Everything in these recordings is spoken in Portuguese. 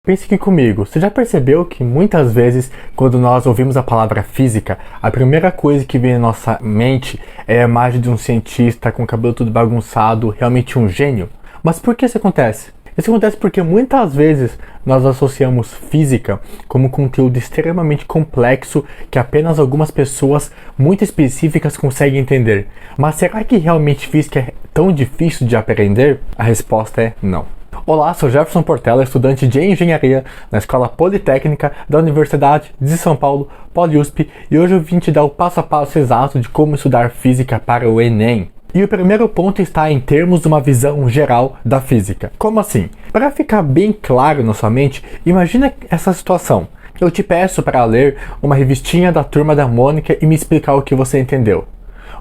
Pense aqui comigo, você já percebeu que muitas vezes, quando nós ouvimos a palavra física, a primeira coisa que vem na nossa mente é a imagem de um cientista com o cabelo tudo bagunçado, realmente um gênio? Mas por que isso acontece? Isso acontece porque muitas vezes nós associamos física como um conteúdo extremamente complexo que apenas algumas pessoas muito específicas conseguem entender. Mas será que realmente física é tão difícil de aprender? A resposta é não. Olá, sou Jefferson Portela, estudante de engenharia na Escola Politécnica da Universidade de São Paulo, PoliUSP, e hoje eu vim te dar o passo a passo exato de como estudar física para o Enem. E o primeiro ponto está em termos de uma visão geral da física. Como assim? Para ficar bem claro na sua mente, imagina essa situação. Eu te peço para ler uma revistinha da Turma da Mônica e me explicar o que você entendeu.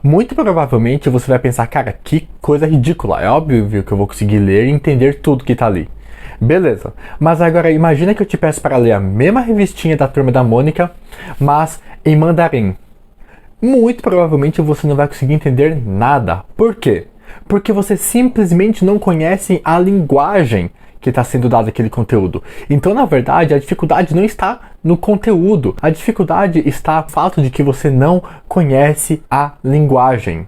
Muito provavelmente você vai pensar, cara, que coisa ridícula, é óbvio que eu vou conseguir ler e entender tudo que está ali. Beleza, mas agora imagina que eu te peço para ler a mesma revistinha da Turma da Mônica, mas em mandarim. Muito provavelmente você não vai conseguir entender nada. Por quê? Porque você simplesmente não conhece a linguagem que está sendo dado aquele conteúdo. Então, na verdade, a dificuldade não está no conteúdo. A dificuldade está no fato de que você não conhece a linguagem.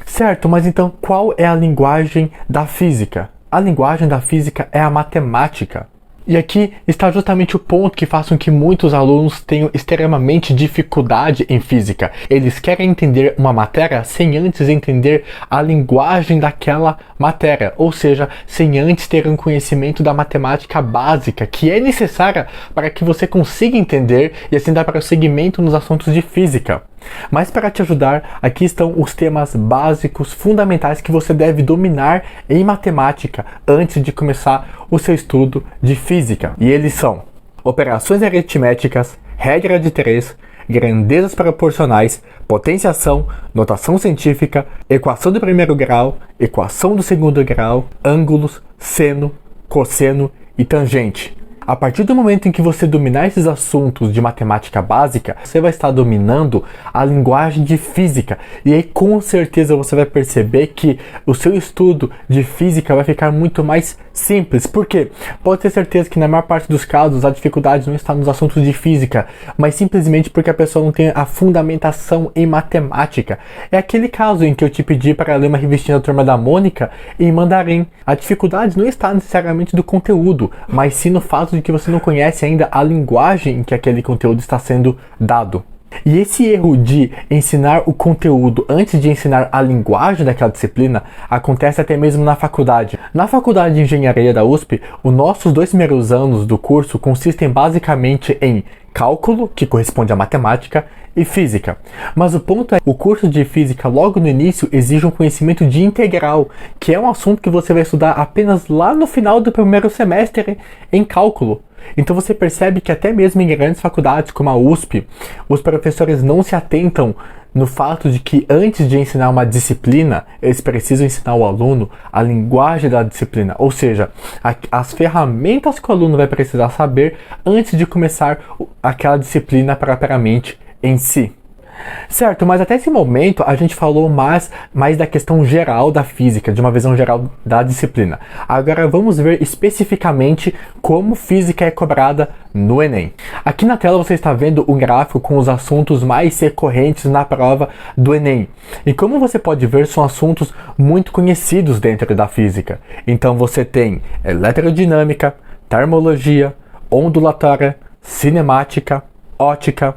Certo, mas então qual é a linguagem da física? A linguagem da física é a matemática. E aqui está justamente o ponto que faz com que muitos alunos tenham extremamente dificuldade em física. Eles querem entender uma matéria sem antes entender a linguagem daquela matéria, ou seja, sem antes ter um conhecimento da matemática básica, que é necessária para que você consiga entender e assim dar prosseguimento nos assuntos de física. Mas para te ajudar, aqui estão os temas básicos, fundamentais que você deve dominar em matemática antes de começar o seu estudo de física. E eles são operações aritméticas, regra de 3, grandezas proporcionais, potenciação, notação científica, equação do primeiro grau, equação do segundo grau, ângulos, seno, cosseno e tangente. A partir do momento em que você dominar esses assuntos de matemática básica, você vai estar dominando a linguagem de física. E aí com certeza você vai perceber que o seu estudo de física vai ficar muito mais simples. Por quê? Pode ter certeza que na maior parte dos casos a dificuldade não está nos assuntos de física, mas simplesmente porque a pessoa não tem a fundamentação em matemática. É aquele caso em que eu te pedi para ler uma revistinha da Turma da Mônica em mandarim. A dificuldade não está necessariamente do conteúdo, mas sim no fato de que você não conhece ainda a linguagem em que aquele conteúdo está sendo dado. E esse erro de ensinar o conteúdo antes de ensinar a linguagem daquela disciplina acontece até mesmo na faculdade. Na faculdade de engenharia da USP, os nossos 2 primeiros anos do curso consistem basicamente em cálculo, que corresponde à matemática, e física. Mas o ponto é, o curso de física logo no início exige um conhecimento de integral, que é um assunto que você vai estudar apenas lá no final do primeiro semestre em cálculo. Então você percebe que até mesmo em grandes faculdades como a USP, os professores não se atentam no fato de que antes de ensinar uma disciplina, eles precisam ensinar o aluno a linguagem da disciplina, ou seja, as ferramentas que o aluno vai precisar saber antes de começar aquela disciplina propriamente em si. Certo, mas até esse momento a gente falou mais da questão geral da física, de uma visão geral da disciplina. Agora vamos ver especificamente como física é cobrada no Enem. Aqui na tela você está vendo um gráfico com os assuntos mais recorrentes na prova do Enem. E como você pode ver, são assuntos muito conhecidos dentro da física. Então você tem eletrodinâmica, termologia, ondulatória, cinemática, ótica.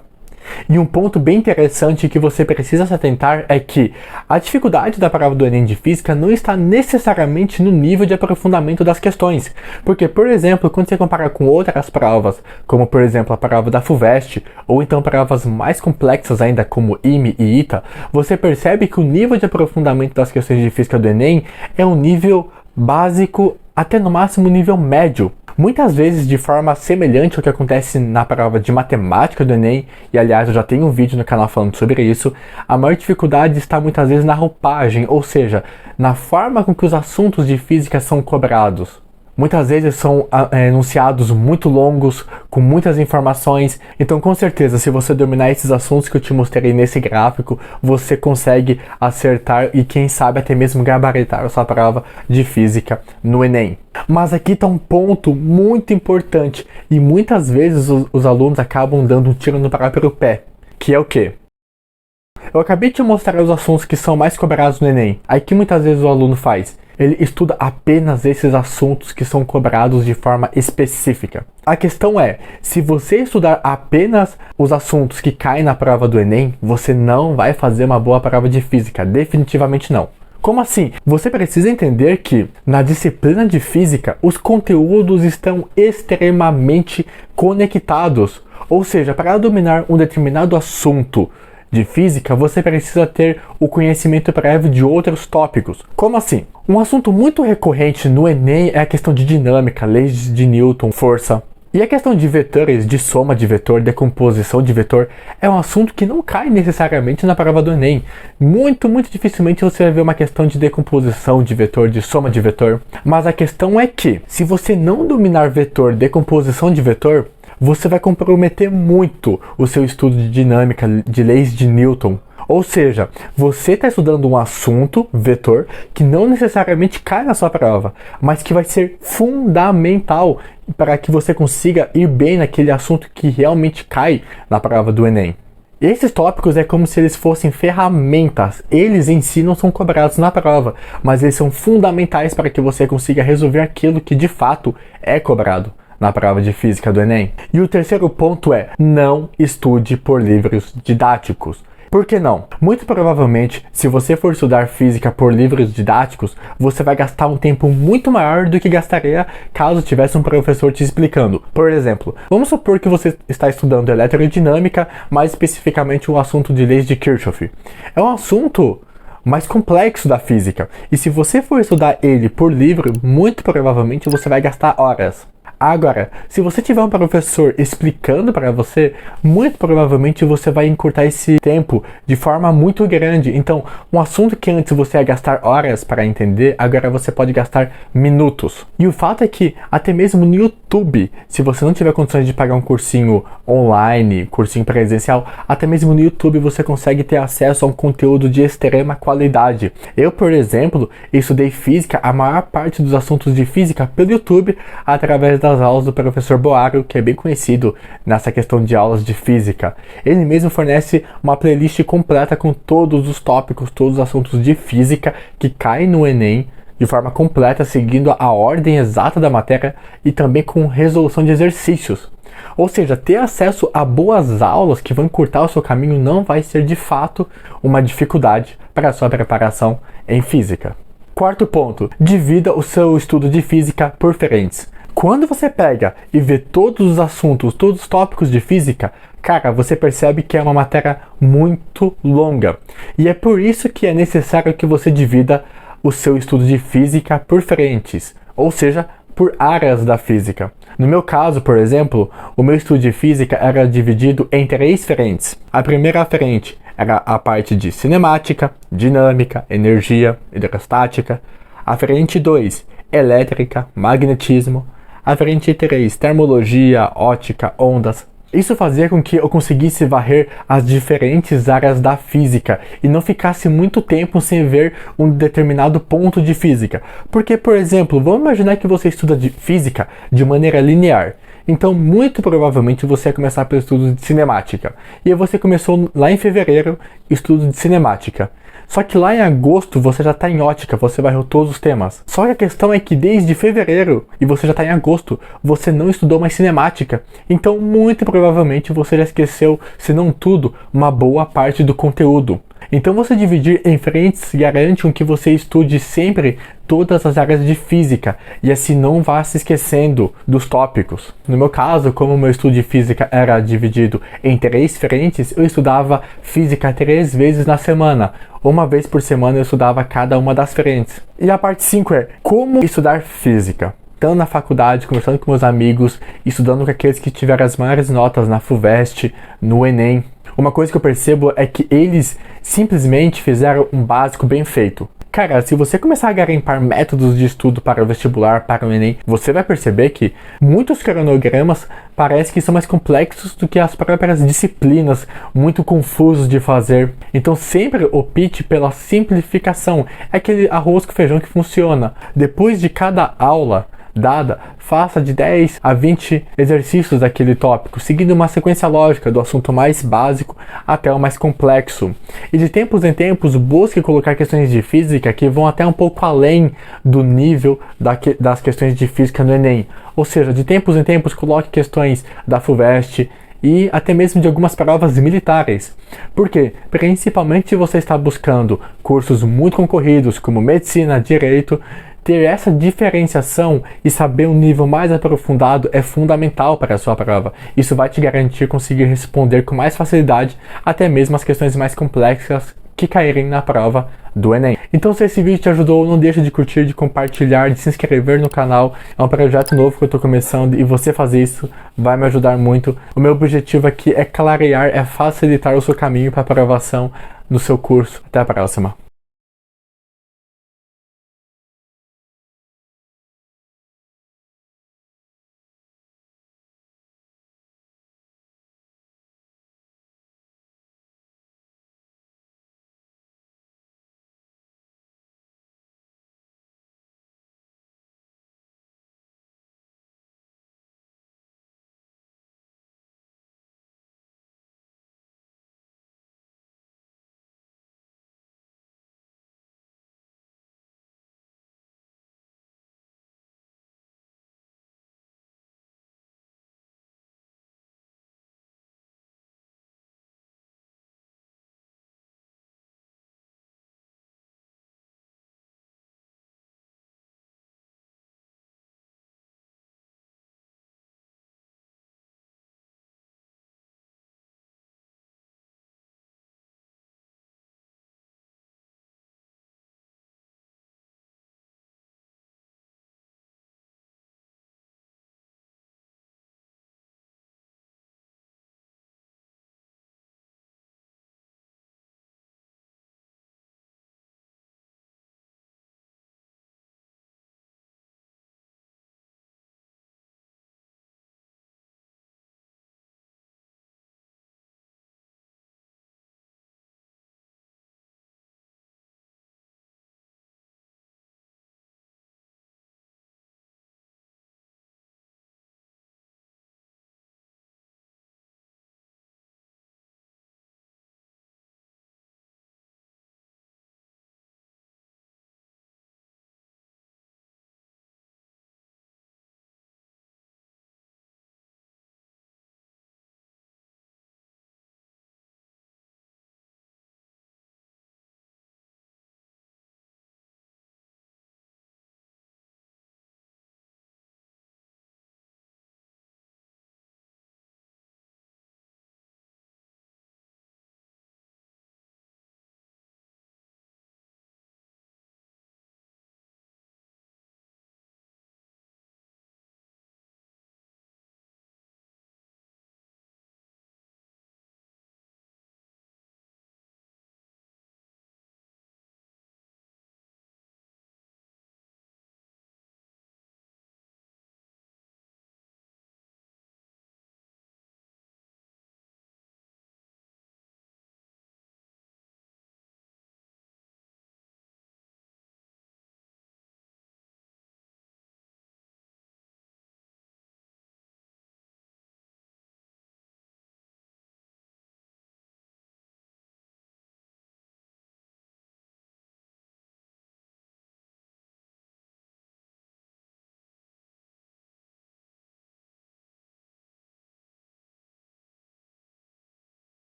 E um ponto bem interessante que você precisa se atentar é que a dificuldade da prova do Enem de Física não está necessariamente no nível de aprofundamento das questões. Porque, por exemplo, quando você compara com outras provas, como por exemplo a prova da FUVEST, ou então provas mais complexas ainda como IME e ITA, você percebe que o nível de aprofundamento das questões de Física do Enem é um nível básico até no máximo nível médio. Muitas vezes de forma semelhante ao que acontece na prova de matemática do Enem, e aliás eu já tenho um vídeo no canal falando sobre isso, a maior dificuldade está muitas vezes na roupagem, ou seja, na forma com que os assuntos de física são cobrados. Muitas vezes são enunciados muito longos, com muitas informações. Então, com certeza, se você dominar esses assuntos que eu te mostrei nesse gráfico, você consegue acertar e, quem sabe, até mesmo gabaritar a sua prova de física no Enem. Mas aqui está um ponto muito importante e muitas vezes os alunos acabam dando um tiro no próprio pé, que é o quê? Eu acabei de mostrar os assuntos que são mais cobrados no Enem. Aí que muitas vezes o aluno faz? Ele estuda apenas esses assuntos que são cobrados de forma específica. A questão é, se você estudar apenas os assuntos que caem na prova do Enem, você não vai fazer uma boa prova de física, definitivamente não. Como assim? Você precisa entender que na disciplina de física, os conteúdos estão extremamente conectados. Ou seja, para dominar um determinado assunto de física, você precisa ter o conhecimento prévio de outros tópicos. Como assim? Um assunto muito recorrente no Enem é a questão de dinâmica, leis de Newton, força. E a questão de vetores, de soma de vetor, decomposição de vetor, é um assunto que não cai necessariamente na prova do Enem. Muito dificilmente você vai ver uma questão de decomposição de vetor, de soma de vetor. Mas a questão é que, se você não dominar vetor, decomposição de vetor, você vai comprometer muito o seu estudo de dinâmica, de leis de Newton. Ou seja, você está estudando um assunto, vetor, que não necessariamente cai na sua prova, mas que vai ser fundamental para que você consiga ir bem naquele assunto que realmente cai na prova do Enem. Esses tópicos é como se eles fossem ferramentas. Eles em si não são cobrados na prova, mas eles são fundamentais para que você consiga resolver aquilo que de fato é cobrado na prova de física do Enem. E o terceiro ponto é: não estude por livros didáticos. Por que não? Muito provavelmente, se você for estudar física por livros didáticos, você vai gastar um tempo muito maior do que gastaria caso tivesse um professor te explicando. Por exemplo, vamos supor que você está estudando eletrodinâmica, mais especificamente o assunto de leis de Kirchhoff. É um assunto mais complexo da física, e se você for estudar ele por livro, muito provavelmente você vai gastar horas. Agora, se você tiver um professor explicando para você, muito provavelmente você vai encurtar esse tempo de forma muito grande. Então, um assunto que antes você ia gastar horas para entender, agora você pode gastar minutos. E o fato é que, até mesmo no YouTube, se você não tiver condições de pagar um cursinho online, cursinho presencial, até mesmo no YouTube você consegue ter acesso a um conteúdo de extrema qualidade. Eu, por exemplo, estudei física, a maior parte dos assuntos de física pelo YouTube, através das aulas do professor Boaro, que é bem conhecido nessa questão de aulas de física. Ele mesmo fornece uma playlist completa com todos os tópicos, todos os assuntos de física que caem no Enem, de forma completa, seguindo a ordem exata da matéria e também com resolução de exercícios. Ou seja, ter acesso a boas aulas que vão encurtar o seu caminho não vai ser de fato uma dificuldade para a sua preparação em física. Quarto ponto, divida o seu estudo de física por frentes. Quando você pega e vê todos os assuntos, todos os tópicos de física, cara, você percebe que é uma matéria muito longa. E é por isso que é necessário que você divida o seu estudo de física por frentes, ou seja, por áreas da física. No meu caso, por exemplo, o meu estudo de física era dividido em 3 frentes. A primeira frente era a parte de cinemática, dinâmica, energia, hidrostática. A frente 2, elétrica, magnetismo. A frente 3, termologia, ótica, ondas. Isso fazia com que eu conseguisse varrer as diferentes áreas da física e não ficasse muito tempo sem ver um determinado ponto de física. Porque, por exemplo, vamos imaginar que você estuda de física de maneira linear. Então, muito provavelmente você vai começar pelo estudo de cinemática. E aí você começou lá em fevereiro, estudo de cinemática. Só que lá em agosto você já está em ótica, você vai ver todos os temas. Só que a questão é que desde fevereiro, e você já está em agosto, você não estudou mais cinemática. Então, muito provavelmente você já esqueceu, se não tudo, uma boa parte do conteúdo. Então você dividir em frentes garante que você estude sempre todas as áreas de física e assim não vá se esquecendo dos tópicos. No meu caso, como o meu estudo de física era dividido em 3 frentes, eu estudava física 3 vezes na semana. Uma vez por semana eu estudava cada uma das frentes. E a parte 5 é como estudar física. Estando na faculdade, conversando com meus amigos, estudando com aqueles que tiveram as maiores notas na FUVEST, no Enem. Uma coisa que eu percebo é que eles simplesmente fizeram um básico bem feito. Cara, se você começar a garimpar métodos de estudo para o vestibular, para o Enem, você vai perceber que muitos cronogramas parecem que são mais complexos do que as próprias disciplinas, muito confusos de fazer. Então sempre opte pela simplificação. É aquele arroz com feijão que funciona. Depois de cada aula dada, faça de 10 a 20 exercícios daquele tópico, seguindo uma sequência lógica do assunto mais básico até o mais complexo. E de tempos em tempos, busque colocar questões de física que vão até um pouco além do nível das questões de física no Enem. Ou seja, de tempos em tempos, coloque questões da FUVEST e até mesmo de algumas provas militares. Por quê? Principalmente se você está buscando cursos muito concorridos como medicina, direito, ter essa diferenciação e saber um nível mais aprofundado é fundamental para a sua prova. Isso vai te garantir conseguir responder com mais facilidade até mesmo as questões mais complexas que caírem na prova do Enem. Então, se esse vídeo te ajudou, não deixe de curtir, de compartilhar, de se inscrever no canal. É um projeto novo que eu estou começando e você fazer isso vai me ajudar muito. O meu objetivo aqui é clarear, é facilitar o seu caminho para a aprovação no seu curso. Até a próxima!